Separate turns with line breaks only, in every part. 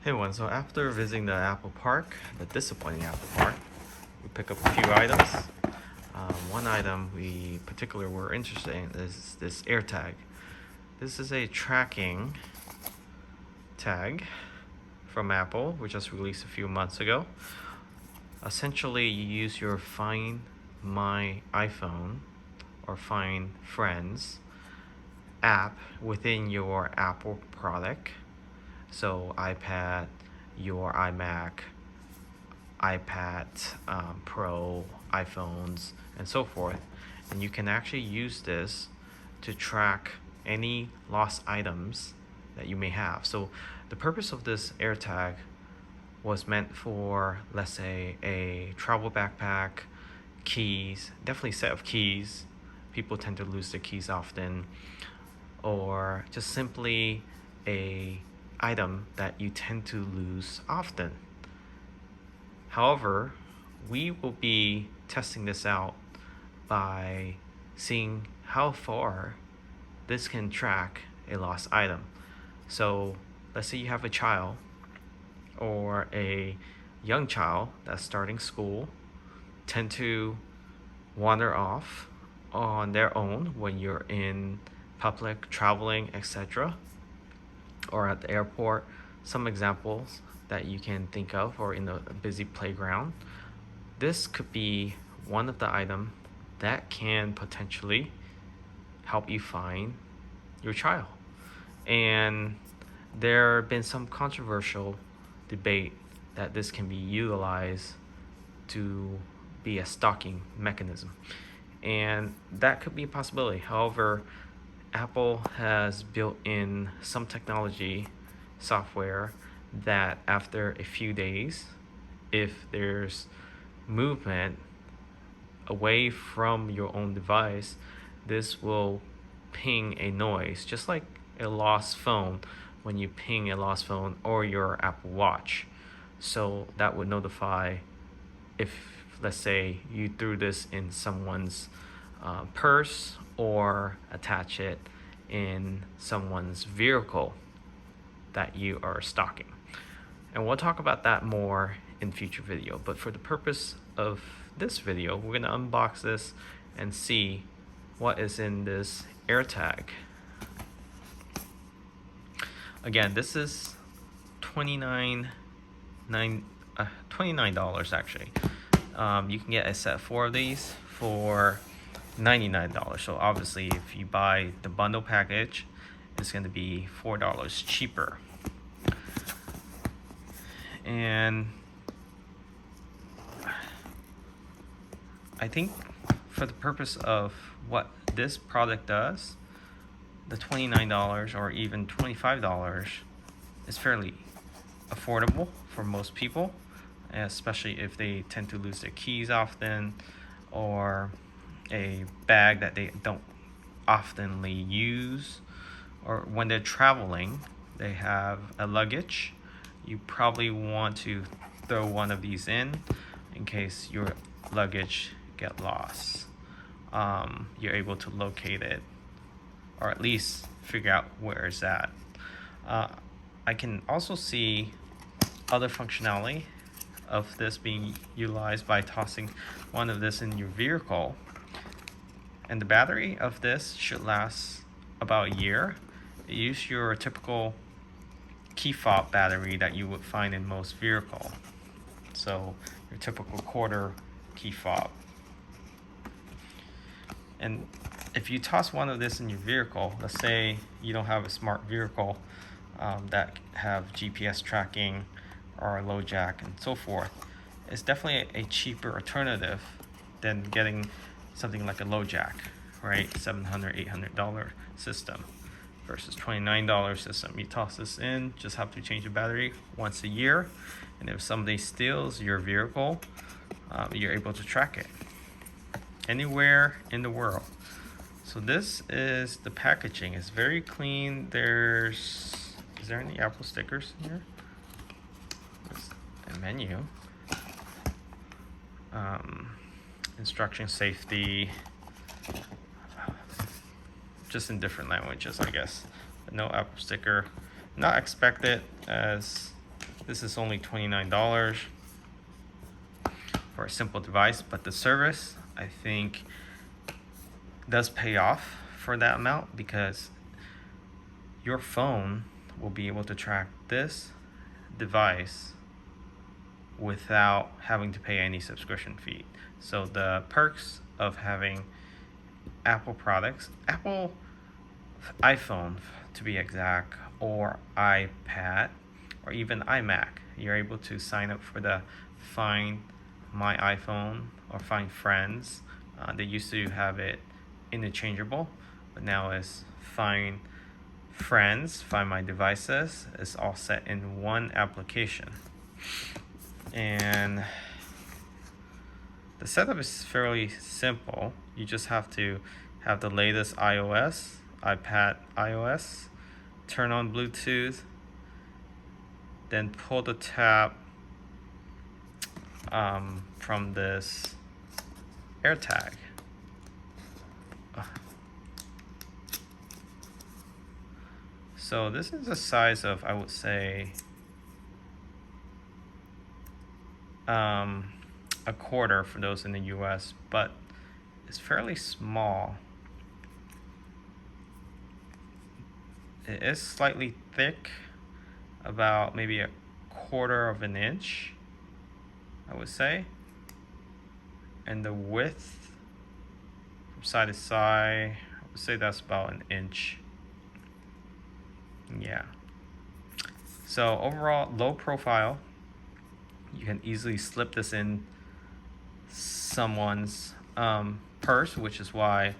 Hey everyone, so after visiting the Apple Park, the disappointing Apple Park, we pick up a few items. One item we particularly were interested in is this AirTag. This is a tracking tag from Apple, which just released a few months ago. Essentially, you use your Find My iPhone or Find Friends app within your Apple product. So iPad, your iMac, iPad Pro, iPhones, and so forth. And you can actually use this to track any lost items that you may have. So the purpose of this AirTag was meant for, let's say, a travel backpack, keys, definitely a set of keys. People tend to lose their keys often, or just simply a item that you tend to lose often. However, we will be testing this out by seeing how far this can track a lost item. So let's say you have a child or a young child that's starting school, tend to wander off on their own when you're in public, traveling, etc., or at the airport. Some examples that you can think of, or in a busy playground. This could be one of the items that can potentially help you find your child. And there have been some controversial debate that this can be utilized to be a stalking mechanism. And that could be a possibility. However, Apple has built in some technology software that after a few days, if there's movement away from your own device, this will ping a noise, just like a lost phone when you ping a lost phone or your Apple Watch. So that would notify if, let's say, you threw this in someone's purse or attach it in someone's vehicle that you are stalking. And we'll talk about that more in future video. But for the purpose of this video, we're going to unbox this and see what is in this AirTag. Again, this is $29 actually. You can get a set of 4 of these for $99. So obviously if you buy the bundle package, it's going to be $4 cheaper. And I think for the purpose of what this product does, the $29 or even $25 is fairly affordable for most people, especially if they tend to lose their keys often, or a bag that they don't oftenly use, or when they're traveling, they have a luggage. You probably want to throw one of these in case your luggage get lost. You're able to locate it, or at least figure out where it's at. I can also see other functionality of this being utilized by tossing one of this in your vehicle. And the battery of this should last about a year. Use your typical key fob battery that you would find in most vehicles. So your typical quarter key fob. And if you toss one of this in your vehicle, let's say you don't have a smart vehicle that have GPS tracking or a low jack and so forth, it's definitely a cheaper alternative than getting something like a low jack, right? $700, $800 system versus $29 system. You toss this in, just have to change the battery once a year, and if somebody steals your vehicle, you're able to track it anywhere in the world. So this is the packaging. It's very clean. Is there any Apple stickers here? There's a menu. Instruction, safety, just in different languages, I guess. But no Apple sticker. Not expected, as This is only $29 for a simple device, but the service, I think, does pay off for that amount, because your phone will be able to track this device without having to pay any subscription fee. So the perks of having Apple products, Apple iPhone to be exact, or iPad, or even iMac, you're able to sign up for the Find My iPhone or Find Friends. They used to have it interchangeable, but now it's Find Friends, Find My Devices. It's all set in one application. And the setup is fairly simple. You just have to have the latest iOS, iPad iOS, turn on Bluetooth, then pull the tab from this AirTag. So this is the size of, I would say, a quarter for those in the US, but it's fairly small. It is slightly thick, about maybe a quarter of an inch, I would say. And the width from side to side, I would say that's about an inch. Yeah. So overall, low profile. You can easily slip this in someone's purse, which is why,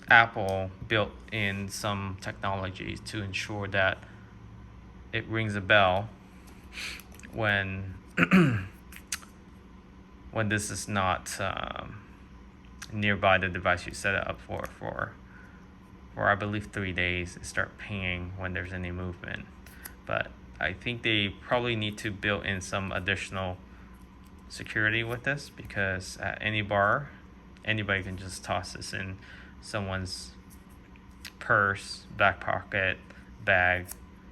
Apple built in some technology to ensure that it rings a bell when when this is not nearby the device you set it up for I believe 3 days. It start pinging when there's any movement. But I think they probably need to build in some additional security with this, because at any bar, anybody can just toss this in someone's purse, back pocket, bag,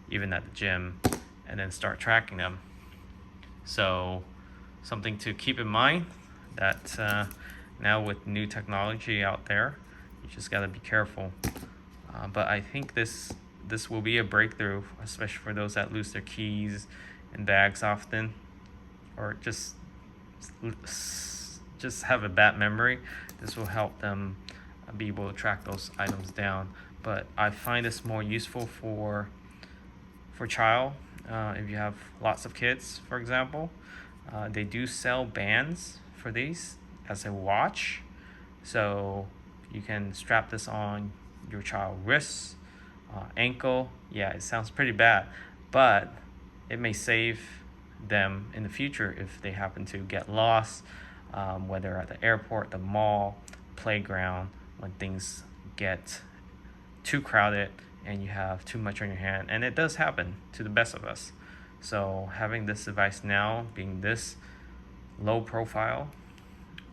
even at the gym, and then start tracking them. So something to keep in mind, that now with new technology out there, you just got to be careful. But I think this will be a breakthrough, especially for those that lose their keys and bags often, or just have a bad memory. This will help them be able to track those items down. But I find this more useful for child. If you have lots of kids, for example, they do sell bands for these as a watch, so you can strap this on your child's wrists, ankle. Yeah, it sounds pretty bad, but it may save them in the future if they happen to get lost, whether at the airport, the mall, playground, when things get too crowded and you have too much on your hand. And it does happen to the best of us. So having this device now being this low profile,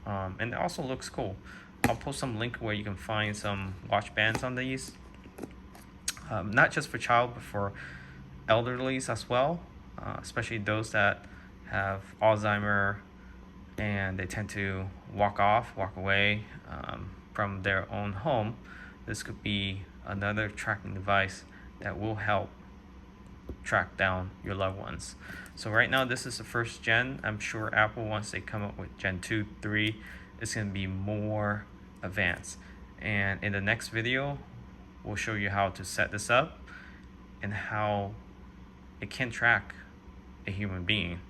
and it also looks cool. I'll post some link where you can find some watch bands on these, not just for child, but for elderlies as well, especially those that have Alzheimer and they tend to walk away from their own home. This could be another tracking device that will help track down your loved ones. So right now this is the first gen. I'm sure Apple, once they come up with Gen 2, 3, it's going to be more advanced. And in the next video, we'll show you how to set this up and how it can track a human being,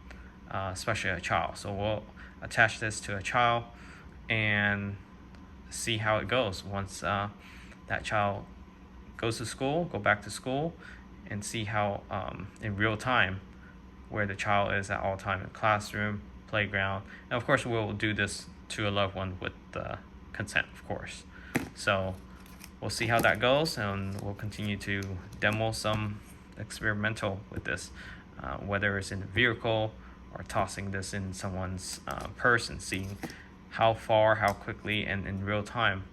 especially a child. So we'll attach this to a child and see how it goes once that child goes to school, go back to school, and see how in real time where the child is at all time in classroom, playground. And of course we'll do this to a loved one with consent, of course. So we'll see how that goes, and we'll continue to demo some experimental with this, whether it's in the vehicle or tossing this in someone's purse and seeing how far, how quickly, and in real time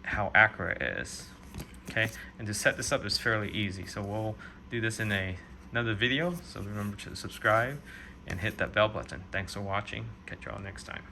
how accurate it is. Okay, and to set this up is fairly easy. So we'll do this in another video. So remember to subscribe and hit that bell button. Thanks for watching. Catch you all next time.